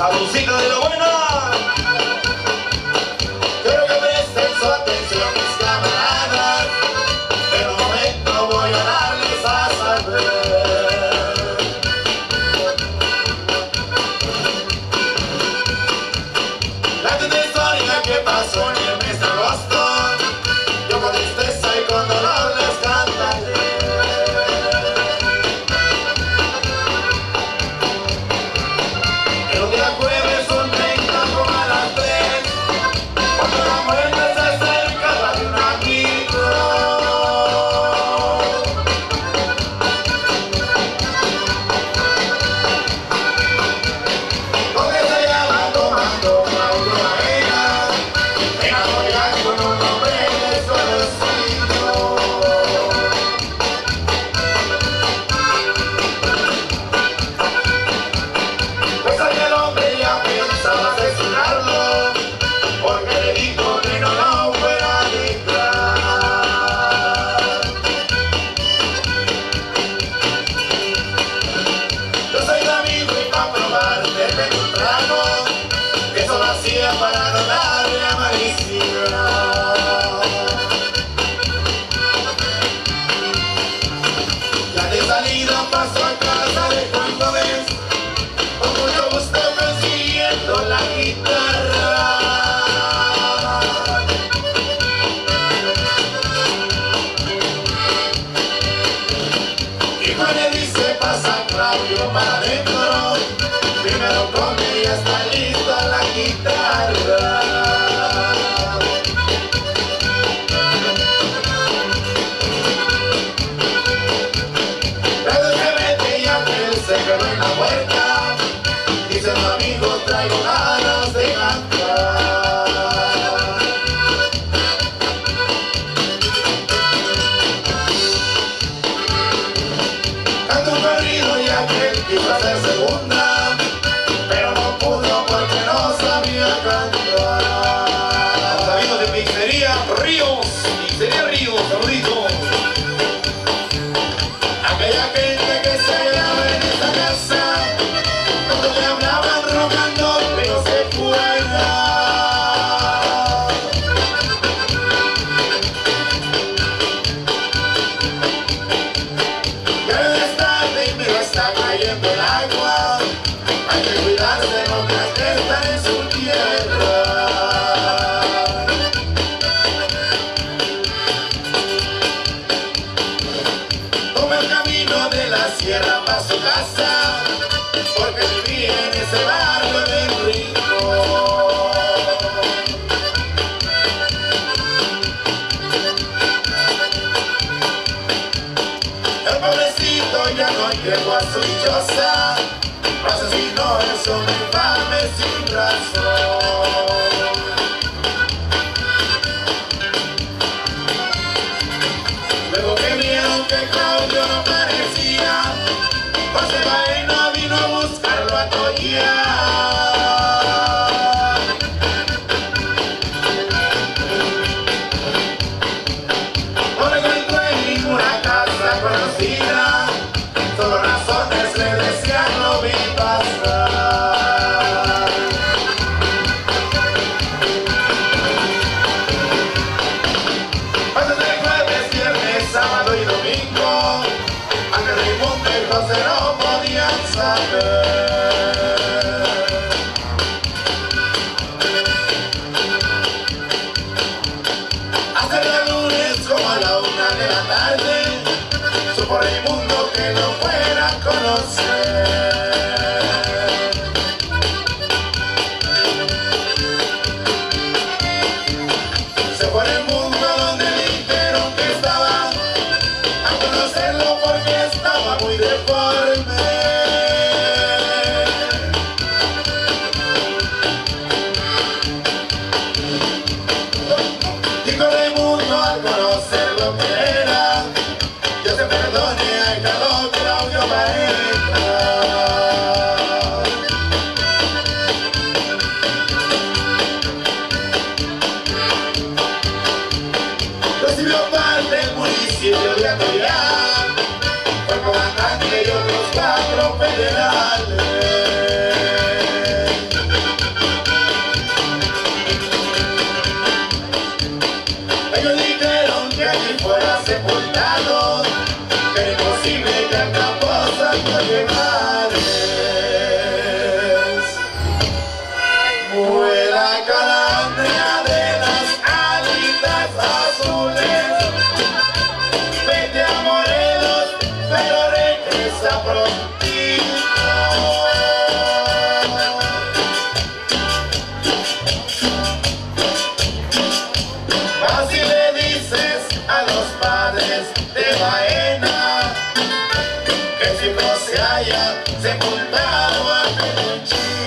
Salucita de la buena. Quiero que presten su atención mis camaradas, en un momento voy a darles a saber. La triste historia que pasó en el mes de agosto, yo con tristeza y con dolor les cantaré. El día jueves un 30 como a las 3, cuando la muerte se acercaba de un amigo. Donde se hallaba tomando Claudio Varela, enamorada con un hombre desconocido. Pues aquel hombre ya pensaba asesinarlo, porque le dijo que no lo fuera a dejar. Yo soy David y para probar te pedí un trago, que eso lo hacía para no darle a malicia. Ya de salida paso a casa de Juan Gómez, con mucho gusto consiguiendo la guitarra. Y Juan le dice, pasa Claudio para adentro, primero come y ya está lista la guitarra. Luego se mete y aquel se quedó en la puerta, dice tu amigo traigo ganas de cantar. Canto un corrido y aquel quiso hacer segunda, pero no pudo porque no sabía cantar. Los amigos de Pizzería Ríos. Pizzería Ríos, saluditos. Aquella gente que se hallaba en esta casa, cuando te hablaban rogando que no se fuera. Ya es tarde y me está cayendo el agua, hay que cuidarse no que están en su tierra. Toma el camino de la sierra para su casa, porque vivía en ese barrio de rico. El pobrecito ya no llegó a su dichosa, lo asesinó es un infame sin razón. Luego que vieron que Claudio no parecía, José Baena vino a buscarlo a Toya. No lo encontró en ninguna casa conocida, solo razones le decían no vi pasar. Pasos de jueves, viernes, sábado y domingo, aunque Raimundo y José no podían saber. Hasta el día lunes como a la 1 de la tarde, supo Raimundo que no fuera a conocer. Se fue al mundo donde le dijeron que estaba, a conocerlo porque estaba muy deforme. Dijo Raimundo al conocer lo que era, Dios te perdone a Carlos Claudio Varela. Recibió parte del municipio de Atoya, fue comandante y otros 4 federales. pronto llegares. Vuela calandria de las alitas azules, vete a Morelos, pero regresa prontito. Así le dices a los padres de Baena que si no se haya sepultado a Peluchín.